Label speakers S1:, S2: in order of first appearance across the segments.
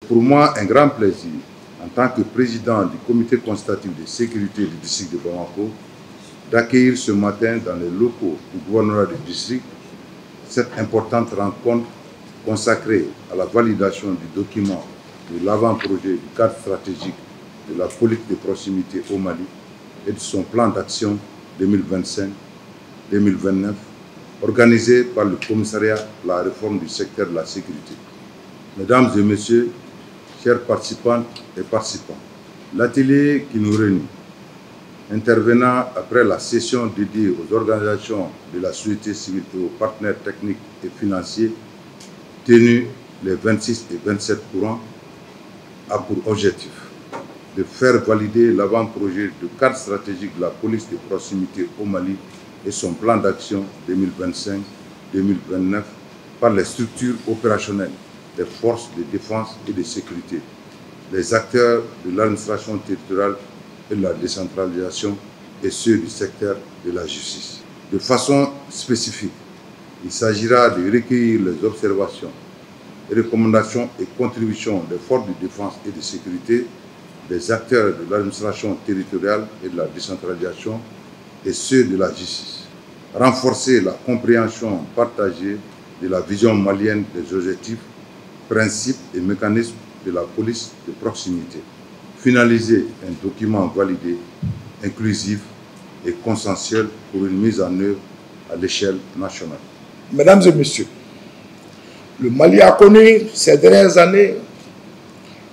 S1: pour moi un grand plaisir, en tant que président du comité consultatif de sécurité du district de Bamako, d'accueillir ce matin dans les locaux du gouvernorat du district cette importante rencontre consacrée à la validation du document de l'avant-projet du cadre stratégique de la politique de proximité au Mali et de son plan d'action 2025-2029, organisé par le commissariat à la réforme du secteur de la sécurité. Mesdames et messieurs, chers participantes et participants, l'atelier qui nous réunit, intervenant après la session dédiée aux organisations de la société civile et aux partenaires techniques et financiers, tenue les 26 et 27 courants, a pour objectif de faire valider l'avant-projet de cadre stratégique de la police de proximité au Mali et son plan d'action 2025-2029 par les structures opérationnelles des forces de défense et de sécurité, les acteurs de l'administration territoriale et de la décentralisation et ceux du secteur de la justice. De façon spécifique, il s'agira de recueillir les observations, recommandations et contributions des forces de défense et de sécurité, des acteurs de l'administration territoriale et de la décentralisation et ceux de la justice. Renforcer la compréhension partagée de la vision malienne des objectifs, principes et mécanismes de la police de proximité. Finaliser un document validé, inclusif et consensuel pour une mise en œuvre à l'échelle nationale.
S2: Mesdames et messieurs, le Mali a connu ces dernières années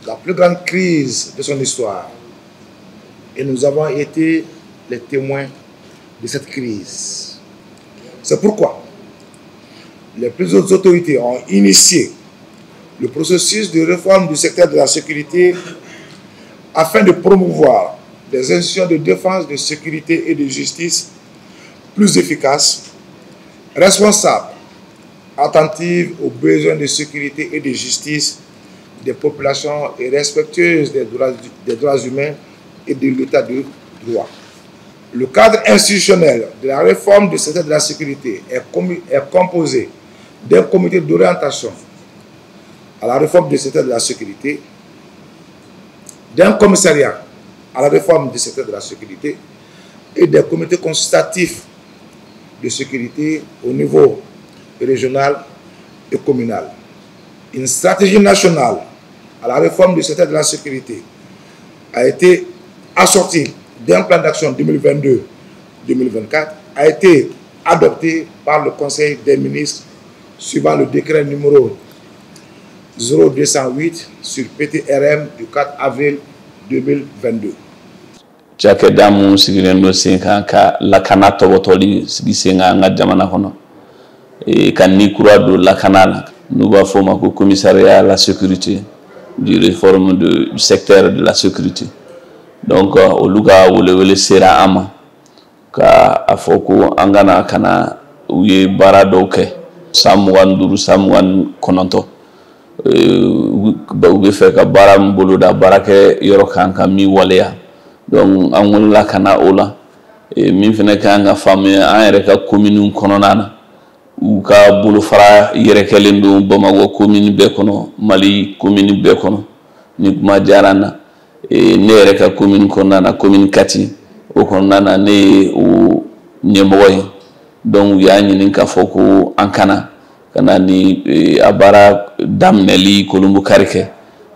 S2: la plus grande crise de son histoire et nous avons été les témoins de cette crise. C'est pourquoi les plus hautes autorités ont initié le processus de réforme du secteur de la sécurité afin de promouvoir des institutions de défense, de sécurité et de justice plus efficaces, responsables, attentives aux besoins de sécurité et de justice des populations et respectueuses des droits humains et de l'état de droit. Le cadre institutionnel de la réforme du secteur de la sécurité est composé d'un comité d'orientation à la réforme du secteur de la sécurité, d'un commissariat à la réforme du secteur de la sécurité et des comités consultatifs de sécurité au niveau régional et communal. Une stratégie nationale à la réforme du secteur de la sécurité a été assortie d'un plan d'action 2022-2024, a été adoptée par le Conseil des ministres suivant le décret numéro 0208 sur PTRM du 4 avril 2022.
S3: Jake damu sigirendo senka ka lakana tobotoli sigisenga nga jamana kono e kanni kurado lakana nous va former au commissariat à la sécurité du réforme du secteur de la sécurité. Donc au luga wole sera ama ka afoko angana kana uye baradoke samwan duru samwan kononto ba ube fe ka baram buluda barake yoro kanka mi waleya. Donc an la kana ola min fene kanga famille an yɛrɛ ka commune kɔnɔna u ka bolofara yɛrɛ kɛlen don Bamako commune bɛɛ kɔnɔ Mali commune bɛɛ kɔnɔ ni kuma diyara na ne yɛrɛ ka commune kɔnɔna na commune Kati o kɔnɔna na ne ye o ɲɛmɔgɔ ye donc u y'a ɲini k'a fɔ ko an kana ni a baara daminɛli Kolonbo kari kɛ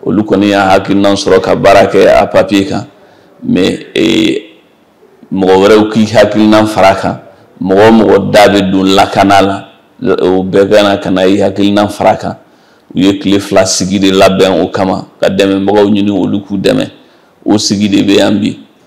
S3: olu kɔni y'a hakilina sɔrɔ ka baara kɛ a papier kan. Mais mɔgɔ wɛrɛw k'i hakilina fara kan mɔgɔ da bɛ don lakana la o bɛɛ kana ka na i hakilina fara kan u ye tile 2 sigi de labɛn o kama ka dɛmɛbagaw ɲini olu k'u dɛmɛ o sigi de bɛ yan bi